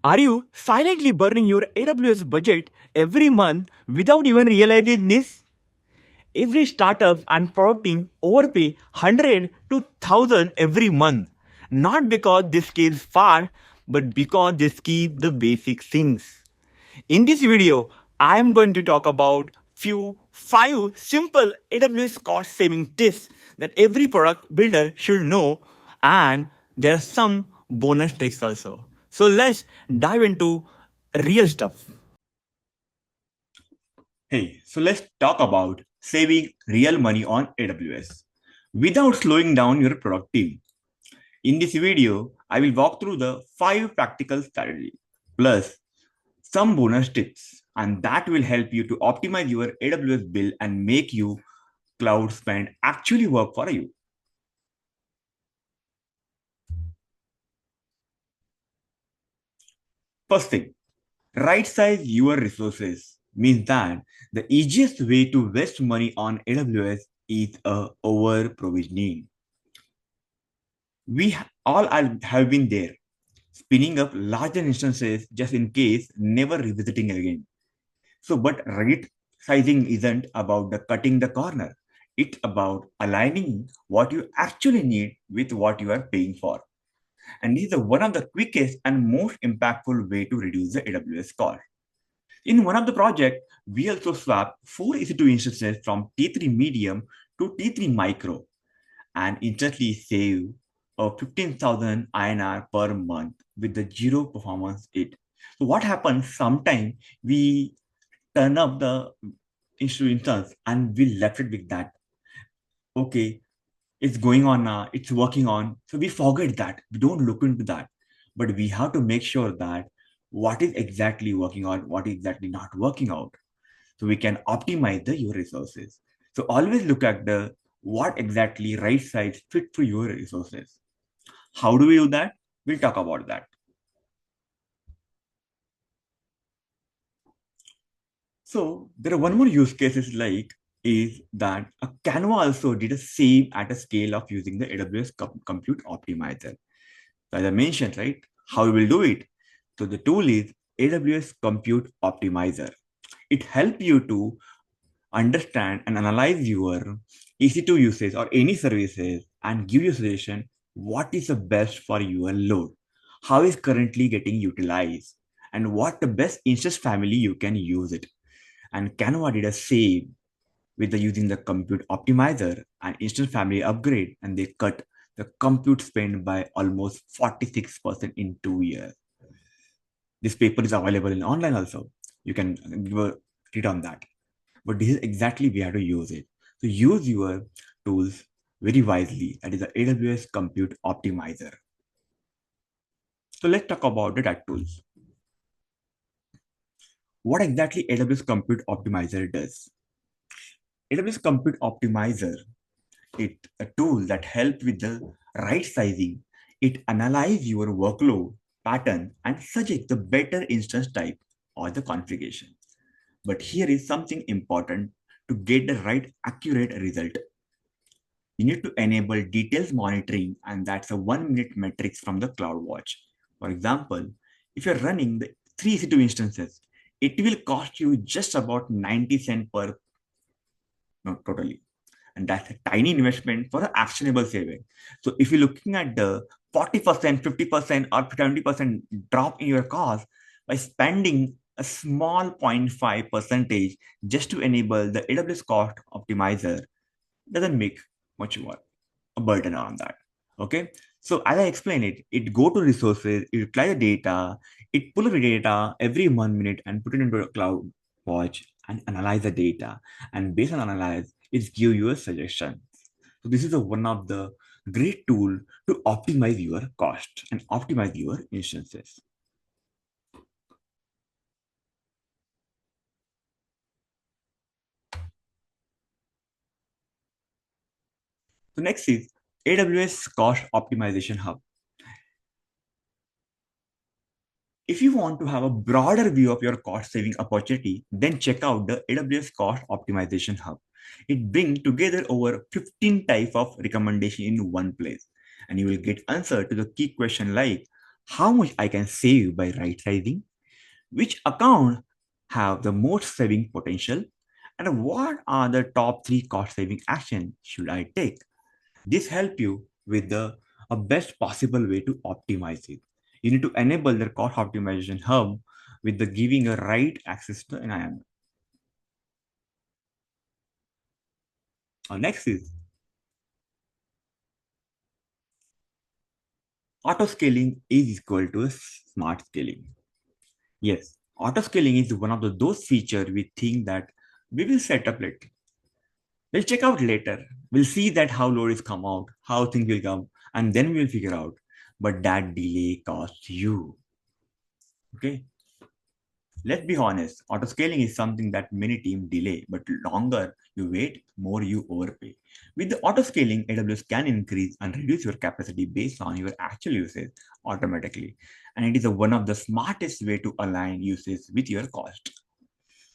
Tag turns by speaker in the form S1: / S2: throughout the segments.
S1: Are you silently burning your AWS budget every month without even realizing this? Every startup and product team overpay 100 to 1000 every month. Not because they scale far, but because they skip the basic things. In this video, I am going to talk about five simple AWS cost saving tips that every product builder should know, and there are some bonus tricks also. So let's dive into real stuff. Hey, so let's talk about saving real money on AWS without slowing down your product team. In this video, I will walk through the 5 practical strategies plus some bonus tips, and that will help you to optimize your AWS bill and make you cloud spend actually work for you. First thing, right size your resources means that the easiest way to waste money on AWS is over provisioning. Have been there, spinning up larger instances just in case, never revisiting again. So, but right sizing isn't about the cutting the corner. It's about aligning what you actually need with what you are paying for. And this is one of the quickest and most impactful way to reduce the AWS cost. In one of the projects, we also swapped 4 EC2 instances from T3 medium to T3 micro and instantly save 15,000 INR per month with the zero performance it. So what happens sometimes we turn up the instance and we left it with that. Okay, it's going on now, it's working on. So we forget that. We don't look into that. But we have to make sure that what is exactly working out, what is exactly not working out. So we can optimize the your resources. So always look at the what exactly right size fit for your resources. How do we do that? We'll talk about that. So there are one more use cases like is that a Canva also did the same at a scale of using the AWS compute optimizer. So as I mentioned, right, how we will do it. So the tool is AWS compute optimizer. It helps you to understand and analyze your EC2 usage or any services and give you suggestion what is the best for your load, how is currently getting utilized, and what the best instance family you can use it. And Canva did a same with the using the compute optimizer and instant family upgrade, and they cut the compute spend by almost 46% in 2 years. This paper is available in online also. You can give a read on that. But this is exactly we have to use it. So use your tools very wisely. That is the AWS compute optimizer. So let's talk about the tech tools. What exactly AWS compute optimizer does? AWS compute optimizer it a tool that helps with the right sizing. It analyzes your workload pattern and suggests the better instance type or the configuration. But here is something important to get the right accurate result. You need to enable details monitoring, and that's a 1 minute metrics from the CloudWatch. For example, if you're running the 3 EC2 instances, it will cost you just about 90 cents per no, totally. And that's a tiny investment for an actionable saving. So if you're looking at the 40%, 50%, or 70% drop in your cost by spending a small 0.5 percentage just to enable the AWS cost optimizer, doesn't make much work, a burden on that. Okay. So as I explained it, it go to resources, it apply the data, it pull the data every 1 minute and put it into a cloud watch and analyze the data. And based on analyze, it give you a suggestion. So this is one of the great tool to optimize your cost and optimize your instances. So next is AWS cost optimization hub. If you want to have a broader view of your cost saving opportunity, then check out the AWS Cost Optimization Hub. It brings together over 15 types of recommendation in one place, and you will get answer to the key question like how much I can save by right sizing, which account have the most saving potential, and what are the top 3 cost saving action should I take. This help you with the best possible way to optimize it. You need to enable the cost optimization hub with the giving a right access to an IAM. Next is auto scaling is equal to smart scaling. Yes, auto scaling is one of those features we think that we will set up later. We'll check out later. We'll see that how load is come out, how things will come, and then we'll figure out. But that delay costs you. Okay. Let's be honest, auto scaling is something that many teams delay, but longer you wait, more you overpay. With the auto scaling, AWS can increase and reduce your capacity based on your actual usage automatically. And it is one of the smartest way to align usage with your cost.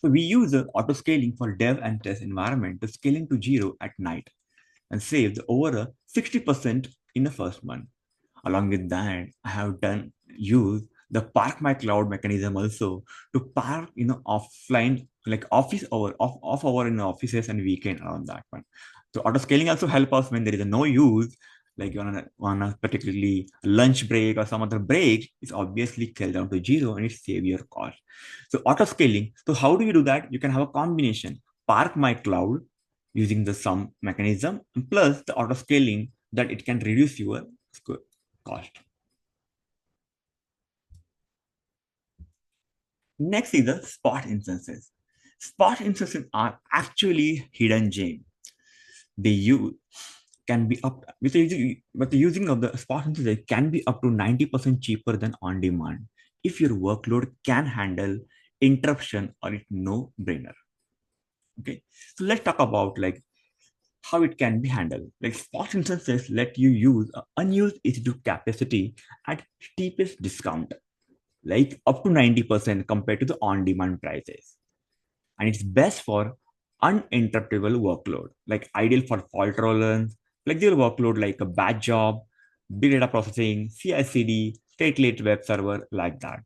S1: So we use auto scaling for dev and test environment to scaling to zero at night and saved over 60% in the first month. Along with that, I have done use the park my cloud mechanism also to park offline like office hour off hour in offices and weekend around that one. So auto scaling also help us when there is a no use like on a particularly lunch break or some other break, it's obviously scaled down to zero and it save your cost. So auto scaling. So how do you do that? You can have a combination park my cloud using the sum mechanism plus the auto scaling that it can reduce your cost. Next is the spot instances. Spot instances are actually hidden gem. They use can be up with the using of the spot instances can be up to 90% cheaper than on demand if your workload can handle interruption or it's no brainer. Okay, so let's talk about like how it can be handled. Like spot instances let you use unused EC2 capacity at steepest discount, like up to 90% compared to the on-demand prices. And it's best for uninterruptible workload, like ideal for fault tolerance, flexible workload like a batch job, big data processing, CI/CD, stateless web server, like that.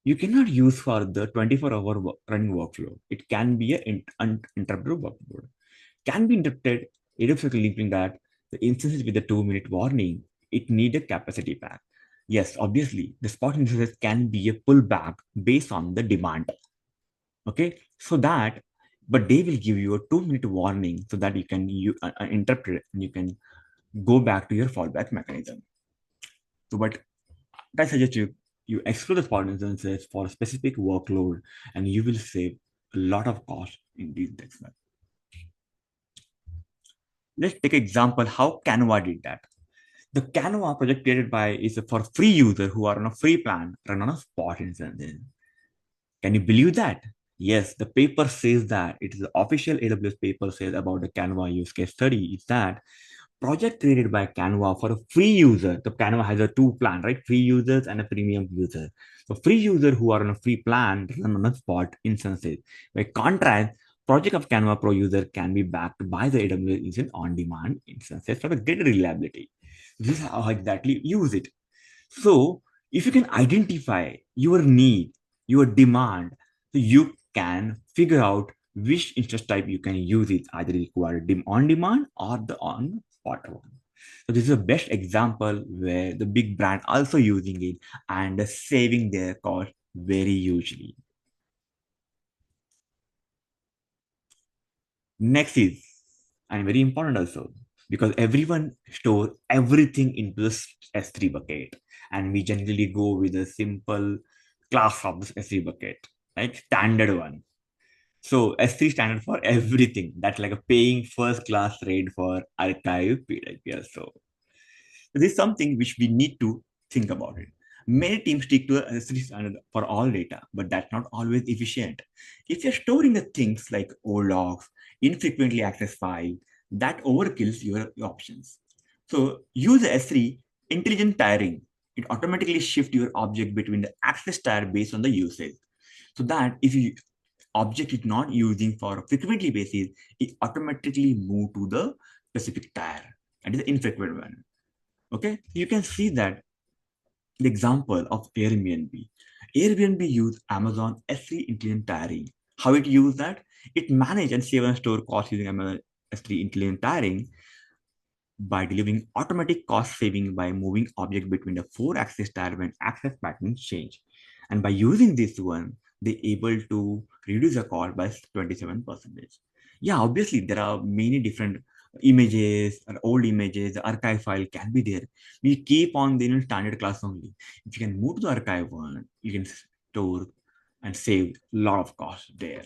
S1: You cannot use for the 24-hour running workflow. It can be an uninterruptible workload. Can be interrupted irreflexively that the instances with a 2-minute warning, it need a capacity pack. Yes, obviously, the spot instances can be a pullback based on the demand. Okay, so that, but they will give you a 2-minute warning so that you can interrupt it and you can go back to your fallback mechanism. So, but I suggest you explore the spot instances for a specific workload and you will save a lot of cost in these next. Let's take example how Canva did that. The Canva project created by is for free user who are on a free plan run on a spot instance. Can you believe that? Yes, the paper says that it is the official AWS paper says about the Canva use case study is that project created by Canva for a free user. The Canva has a two plan, right? Free users and a premium user. So free user who are on a free plan run on a spot instances. By contrast, project of Canva Pro user can be backed by the AWS in on-demand instances for the greater reliability. This is how exactly use it. So if you can identify your need, your demand, so you can figure out which instance type you can use it, either required on demand or the on spot one. So this is the best example where the big brand also using it and saving their cost very hugely. Next is, and very important also, because everyone store everything into this S3 bucket. And we generally go with a simple class of this S3 bucket, like standard one. So S3 standard for everything. That's like a paying first class rate for archive PWP also. This is something which we need to think about it. Many teams stick to a S3 standard for all data, but that's not always efficient. If you're storing the things like old logs, infrequently accessed file, that overkills your options. So use S3 intelligent tiering. It automatically shifts your object between the access tier based on the usage. So that if you object is not using for a frequently basis, it automatically move to the specific tier. That is the infrequent one. Okay, you can see that The example of Airbnb. Airbnb use Amazon S3 intelligent tiering. How it use that? It manage and save and store costs using Amazon S3 intelligent tiering by delivering automatic cost saving by moving object between the four axis tab when access patterns change. And by using this one, they able to reduce the cost by 27%. Yeah, obviously there are many different images or old images, the archive file can be there. We keep on the standard class only. If you can move to the archive one, you can store and save a lot of cost there.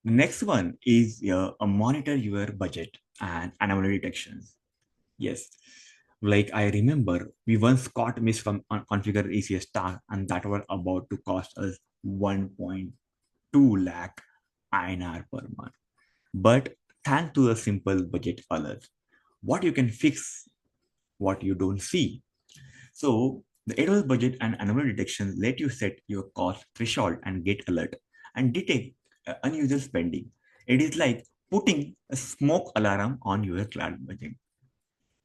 S1: Next one is monitor your budget and anomaly detections. Yes, like I remember we once caught misconfigured ECS task and that was about to cost us 1.2 lakh INR per month. But thanks to a simple budget alert, what you can fix, what you don't see. So the AWS budget and anomaly detection let you set your cost threshold and get alert and detect unusual spending. It is like putting a smoke alarm on your cloud budget.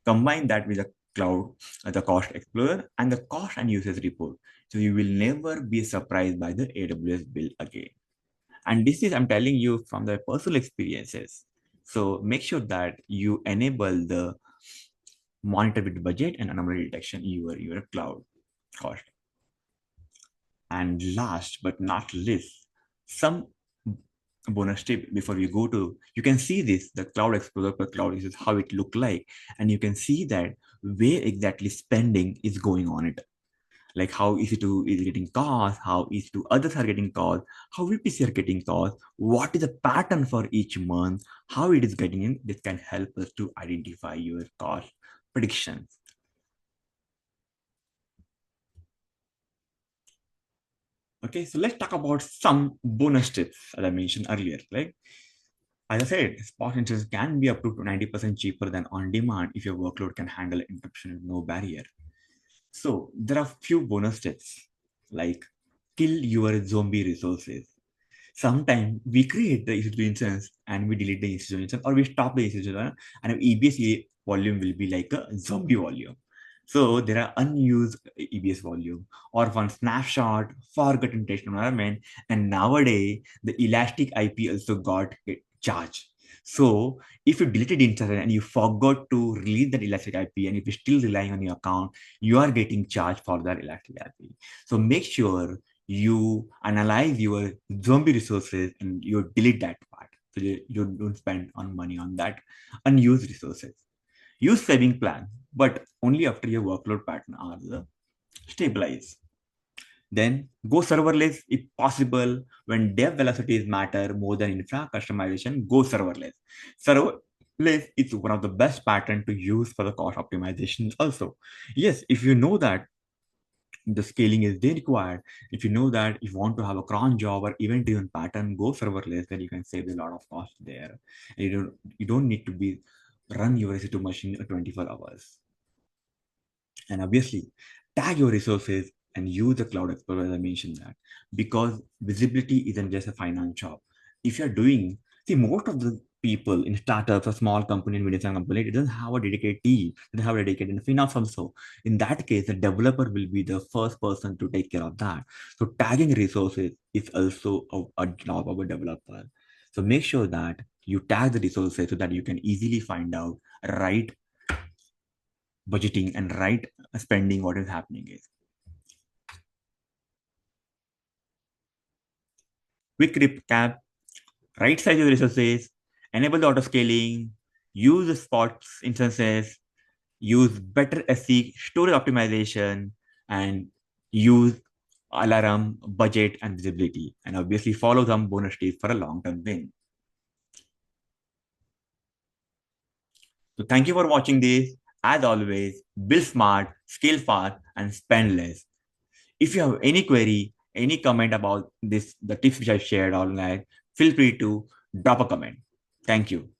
S1: Combine that with the cloud, the cost explorer, and the cost and usage report. So you will never be surprised by the AWS bill again. And this is, I'm telling you from the personal experiences. So make sure that you enable the monitor with budget and anomaly detection in your cloud cost. And last but not least, some bonus tip before we go to, you can see this, the cloud explorer per cloud is how it look like. And you can see that where exactly spending is going on it. Like how easy to is getting cost, how easy to others are getting cost, how VPC are getting cost, what is the pattern for each month, how it is getting in. This can help us to identify your cost predictions. Okay, so let's talk about some bonus tips as I mentioned earlier. Like as I said, spot instances can be up to 90% cheaper than on demand if your workload can handle interruption with no barrier. So there are few bonus tips like kill your zombie resources. Sometimes we create the EC2 instance and we delete the EC2 instance or we stop the EC2 and EBS volume will be like a zombie volume. So there are unused EBS volume or one snapshot, forgotten test environment, and nowadays the elastic IP also got charged. So if you deleted instance and you forgot to release that elastic IP and if you're still relying on your account, you are getting charged for that elastic IP. So make sure you analyze your zombie resources and you delete that part. So you don't spend on money on that unused resources. Use saving plan, but only after your workload pattern are stabilized. Then go serverless if possible. When dev velocities matter more than infra customization, go serverless. Serverless is one of the best pattern to use for the cost optimization also. Yes, if you know that the scaling is they required. If you know that if you want to have a cron job or event driven pattern, go serverless, then you can save a lot of cost there. And you don't need to be run your EC2 machine 24 hours. And obviously, tag your resources and use the Cloud Explorer as I mentioned that. Because visibility isn't just a finance job. If you're doing, see, most of the people in startups or small company and medium company, it doesn't have a dedicated team, they have a dedicated finance also. In that case, the developer will be the first person to take care of that. So tagging resources is also a job of a developer. So make sure that you tag the resources so that you can easily find out right budgeting and right spending what is happening is. Quick recap, right size your resources, enable the auto scaling, use the spots instances, use better SC storage optimization, and use alarm, budget, and visibility. And obviously follow some bonus tips for a long-term win. So thank you for watching this. As always, build smart, scale fast, and spend less. If you have any query, any comment about this, the tips which I shared online, feel free to drop a comment. Thank you.